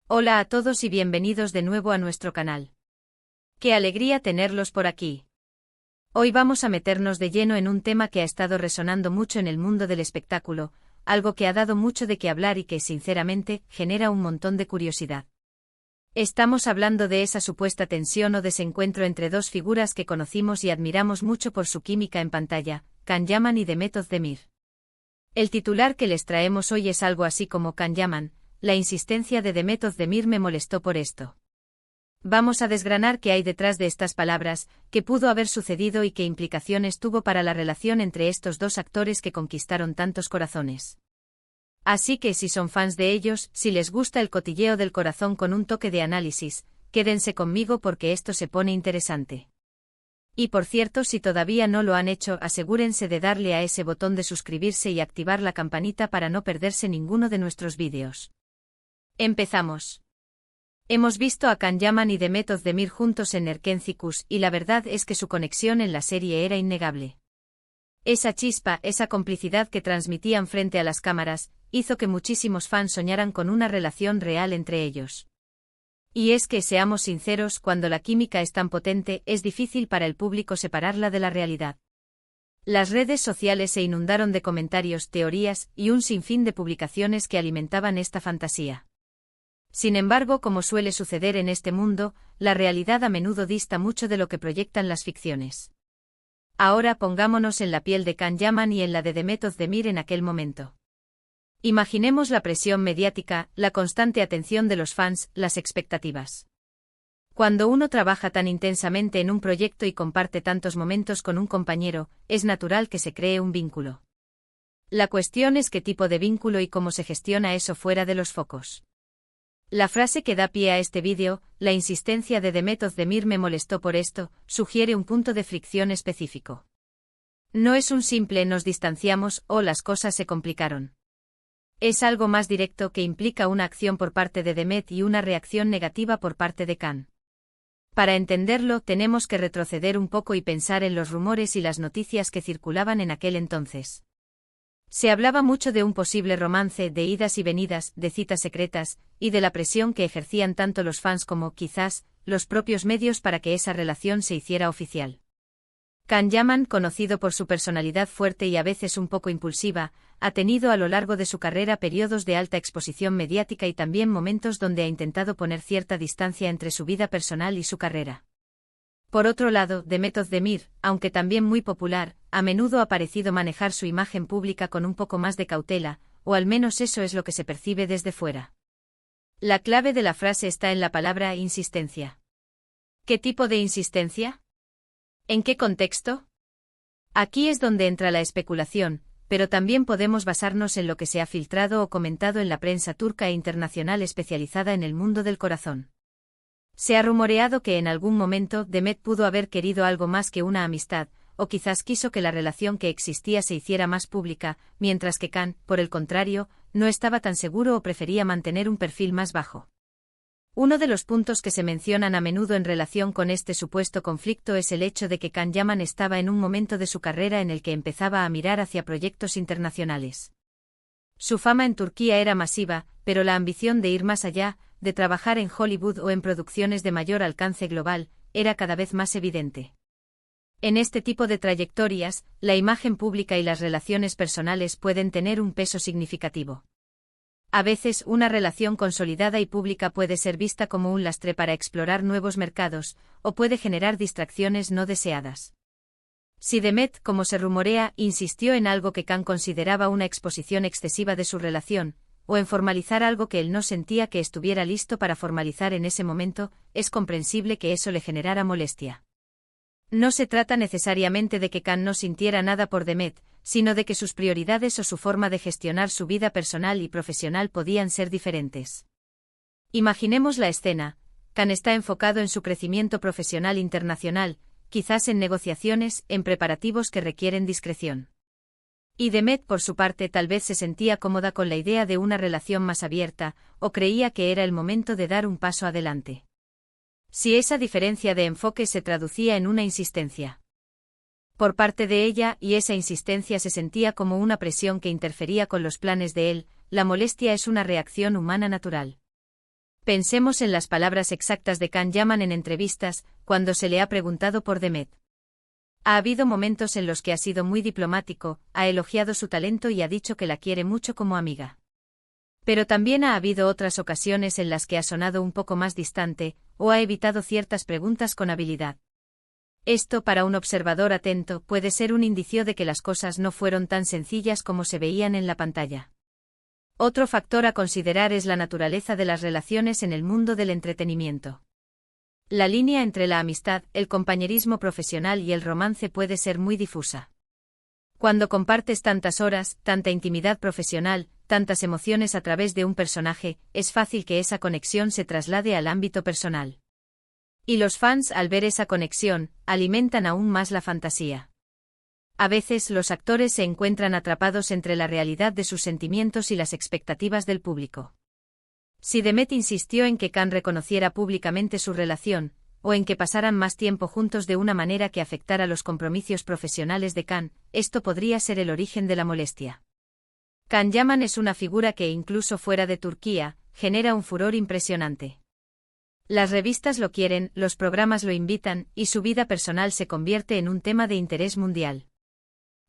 Hola a todos y bienvenidos de nuevo a nuestro canal. ¡Qué alegría tenerlos por aquí! Hoy vamos a meternos de lleno en un tema que ha estado resonando mucho en el mundo del espectáculo, algo que ha dado mucho de qué hablar y que, sinceramente, genera un montón de curiosidad. Estamos hablando de esa supuesta tensión o desencuentro entre dos figuras que conocimos y admiramos mucho por su química en pantalla, Can Yaman y Demet Özdemir. El titular que les traemos hoy es algo así como Can Yaman. La insistencia de Demet Özdemir me molestó por esto. Vamos a desgranar qué hay detrás de estas palabras, qué pudo haber sucedido y qué implicaciones tuvo para la relación entre estos dos actores que conquistaron tantos corazones. Así que si son fans de ellos, si les gusta el cotilleo del corazón con un toque de análisis, quédense conmigo porque esto se pone interesante. Y por cierto, si todavía no lo han hecho, asegúrense de darle a ese botón de suscribirse y activar la campanita para no perderse ninguno de nuestros vídeos. Empezamos. Hemos visto a Can Yaman y Demet Özdemir juntos en Erkencikus y la verdad es que su conexión en la serie era innegable. Esa chispa, esa complicidad que transmitían frente a las cámaras, hizo que muchísimos fans soñaran con una relación real entre ellos. Y es que, seamos sinceros, cuando la química es tan potente, es difícil para el público separarla de la realidad. Las redes sociales se inundaron de comentarios, teorías y un sinfín de publicaciones que alimentaban esta fantasía. Sin embargo, como suele suceder en este mundo, la realidad a menudo dista mucho de lo que proyectan las ficciones. Ahora pongámonos en la piel de Can Yaman y en la de Demet Özdemir en aquel momento. Imaginemos la presión mediática, la constante atención de los fans, las expectativas. Cuando uno trabaja tan intensamente en un proyecto y comparte tantos momentos con un compañero, es natural que se cree un vínculo. La cuestión es qué tipo de vínculo y cómo se gestiona eso fuera de los focos. La frase que da pie a este vídeo, la insistencia de Demet Özdemir me molestó por esto, sugiere un punto de fricción específico. No es un simple nos distanciamos o las cosas se complicaron. Es algo más directo que implica una acción por parte de Demet y una reacción negativa por parte de Can. Para entenderlo tenemos que retroceder un poco y pensar en los rumores y las noticias que circulaban en aquel entonces. Se hablaba mucho de un posible romance, de idas y venidas, de citas secretas, y de la presión que ejercían tanto los fans como, quizás, los propios medios para que esa relación se hiciera oficial. Can Yaman, conocido por su personalidad fuerte y a veces un poco impulsiva, ha tenido a lo largo de su carrera periodos de alta exposición mediática y también momentos donde ha intentado poner cierta distancia entre su vida personal y su carrera. Por otro lado, Demet Özdemir, aunque también muy popular, a menudo ha parecido manejar su imagen pública con un poco más de cautela, o al menos eso es lo que se percibe desde fuera. La clave de la frase está en la palabra insistencia. ¿Qué tipo de insistencia? ¿En qué contexto? Aquí es donde entra la especulación, pero también podemos basarnos en lo que se ha filtrado o comentado en la prensa turca e internacional especializada en el mundo del corazón. Se ha rumoreado que en algún momento Demet pudo haber querido algo más que una amistad, o quizás quiso que la relación que existía se hiciera más pública, mientras que Can, por el contrario, no estaba tan seguro o prefería mantener un perfil más bajo. Uno de los puntos que se mencionan a menudo en relación con este supuesto conflicto es el hecho de que Can Yaman estaba en un momento de su carrera en el que empezaba a mirar hacia proyectos internacionales. Su fama en Turquía era masiva, pero la ambición de ir más allá, de trabajar en Hollywood o en producciones de mayor alcance global, era cada vez más evidente. En este tipo de trayectorias, la imagen pública y las relaciones personales pueden tener un peso significativo. A veces, una relación consolidada y pública puede ser vista como un lastre para explorar nuevos mercados, o puede generar distracciones no deseadas. Si Demet, como se rumorea, insistió en algo que Can consideraba una exposición excesiva de su relación, o en formalizar algo que él no sentía que estuviera listo para formalizar en ese momento, es comprensible que eso le generara molestia. No se trata necesariamente de que Can no sintiera nada por Demet, sino de que sus prioridades o su forma de gestionar su vida personal y profesional podían ser diferentes. Imaginemos la escena. Can está enfocado en su crecimiento profesional internacional, quizás en negociaciones, en preparativos que requieren discreción. Y Demet, por su parte, tal vez se sentía cómoda con la idea de una relación más abierta, o creía que era el momento de dar un paso adelante. Si esa diferencia de enfoque se traducía en una insistencia por parte de ella, y esa insistencia se sentía como una presión que interfería con los planes de él, la molestia es una reacción humana natural. Pensemos en las palabras exactas de Can Yaman en entrevistas, cuando se le ha preguntado por Demet. Ha habido momentos en los que ha sido muy diplomático, ha elogiado su talento y ha dicho que la quiere mucho como amiga. Pero también ha habido otras ocasiones en las que ha sonado un poco más distante, o ha evitado ciertas preguntas con habilidad. Esto, para un observador atento, puede ser un indicio de que las cosas no fueron tan sencillas como se veían en la pantalla. Otro factor a considerar es la naturaleza de las relaciones en el mundo del entretenimiento. La línea entre la amistad, el compañerismo profesional y el romance puede ser muy difusa. Cuando compartes tantas horas, tanta intimidad profesional, tantas emociones a través de un personaje, es fácil que esa conexión se traslade al ámbito personal. Y los fans, al ver esa conexión, alimentan aún más la fantasía. A veces los actores se encuentran atrapados entre la realidad de sus sentimientos y las expectativas del público. Si Demet insistió en que Can reconociera públicamente su relación, o en que pasaran más tiempo juntos de una manera que afectara los compromisos profesionales de Can, esto podría ser el origen de la molestia. Can Yaman es una figura que incluso fuera de Turquía, genera un furor impresionante. Las revistas lo quieren, los programas lo invitan, y su vida personal se convierte en un tema de interés mundial.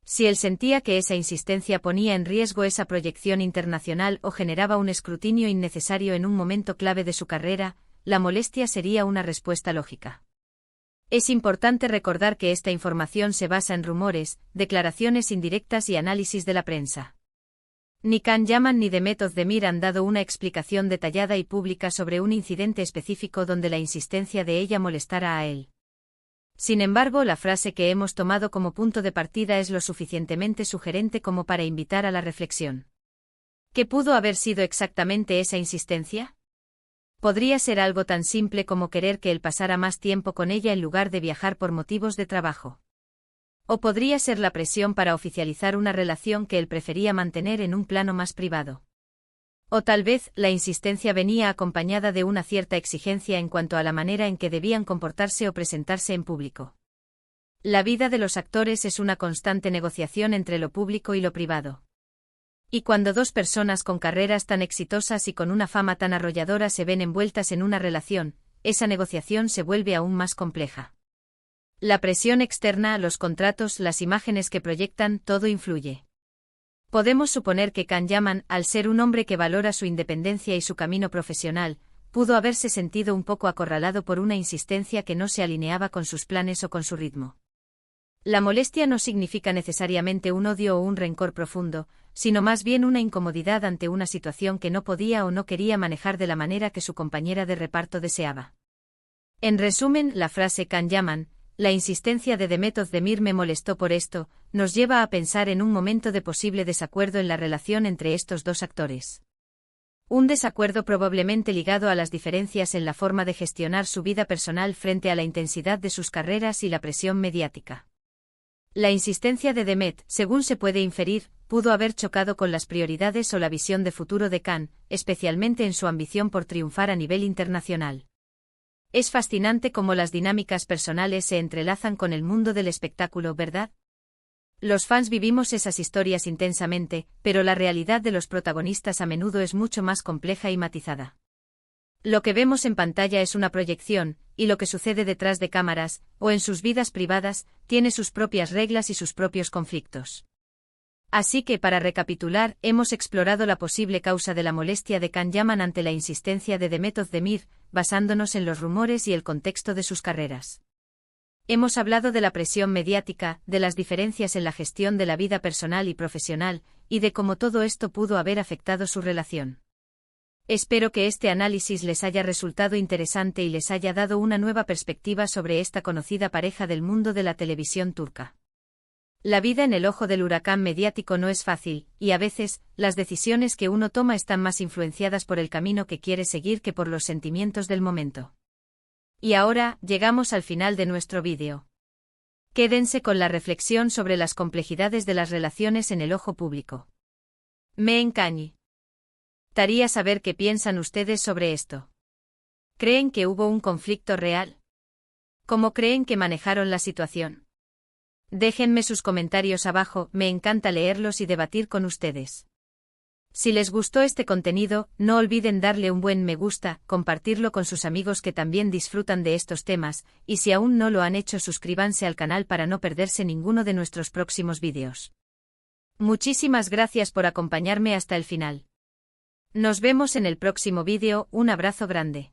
Si él sentía que esa insistencia ponía en riesgo esa proyección internacional o generaba un escrutinio innecesario en un momento clave de su carrera, la molestia sería una respuesta lógica. Es importante recordar que esta información se basa en rumores, declaraciones indirectas y análisis de la prensa. Ni Can Yaman ni Demet Özdemir han dado una explicación detallada y pública sobre un incidente específico donde la insistencia de ella molestara a él. Sin embargo, la frase que hemos tomado como punto de partida es lo suficientemente sugerente como para invitar a la reflexión. ¿Qué pudo haber sido exactamente esa insistencia? Podría ser algo tan simple como querer que él pasara más tiempo con ella en lugar de viajar por motivos de trabajo. O podría ser la presión para oficializar una relación que él prefería mantener en un plano más privado. O tal vez, la insistencia venía acompañada de una cierta exigencia en cuanto a la manera en que debían comportarse o presentarse en público. La vida de los actores es una constante negociación entre lo público y lo privado. Y cuando dos personas con carreras tan exitosas y con una fama tan arrolladora se ven envueltas en una relación, esa negociación se vuelve aún más compleja. La presión externa, los contratos, las imágenes que proyectan, todo influye. Podemos suponer que Can Yaman, al ser un hombre que valora su independencia y su camino profesional, pudo haberse sentido un poco acorralado por una insistencia que no se alineaba con sus planes o con su ritmo. La molestia no significa necesariamente un odio o un rencor profundo, sino más bien una incomodidad ante una situación que no podía o no quería manejar de la manera que su compañera de reparto deseaba. En resumen, la frase Can Yaman, la insistencia de Demet Özdemir me molestó por esto, nos lleva a pensar en un momento de posible desacuerdo en la relación entre estos dos actores. Un desacuerdo probablemente ligado a las diferencias en la forma de gestionar su vida personal frente a la intensidad de sus carreras y la presión mediática. La insistencia de Demet, según se puede inferir, pudo haber chocado con las prioridades o la visión de futuro de Can, especialmente en su ambición por triunfar a nivel internacional. Es fascinante cómo las dinámicas personales se entrelazan con el mundo del espectáculo, ¿verdad? Los fans vivimos esas historias intensamente, pero la realidad de los protagonistas a menudo es mucho más compleja y matizada. Lo que vemos en pantalla es una proyección, y lo que sucede detrás de cámaras, o en sus vidas privadas, tiene sus propias reglas y sus propios conflictos. Así que, para recapitular, hemos explorado la posible causa de la molestia de Can Yaman ante la insistencia de Demet Özdemir, basándonos en los rumores y el contexto de sus carreras. Hemos hablado de la presión mediática, de las diferencias en la gestión de la vida personal y profesional, y de cómo todo esto pudo haber afectado su relación. Espero que este análisis les haya resultado interesante y les haya dado una nueva perspectiva sobre esta conocida pareja del mundo de la televisión turca. La vida en el ojo del huracán mediático no es fácil, y a veces, las decisiones que uno toma están más influenciadas por el camino que quiere seguir que por los sentimientos del momento. Y ahora, llegamos al final de nuestro vídeo. Quédense con la reflexión sobre las complejidades de las relaciones en el ojo público. Me encañe. Gustaría saber qué piensan ustedes sobre esto. ¿Creen que hubo un conflicto real? ¿Cómo creen que manejaron la situación? Déjenme sus comentarios abajo, me encanta leerlos y debatir con ustedes. Si les gustó este contenido, no olviden darle un buen me gusta, compartirlo con sus amigos que también disfrutan de estos temas, y si aún no lo han hecho, suscríbanse al canal para no perderse ninguno de nuestros próximos vídeos. Muchísimas gracias por acompañarme hasta el final. Nos vemos en el próximo vídeo, un abrazo grande.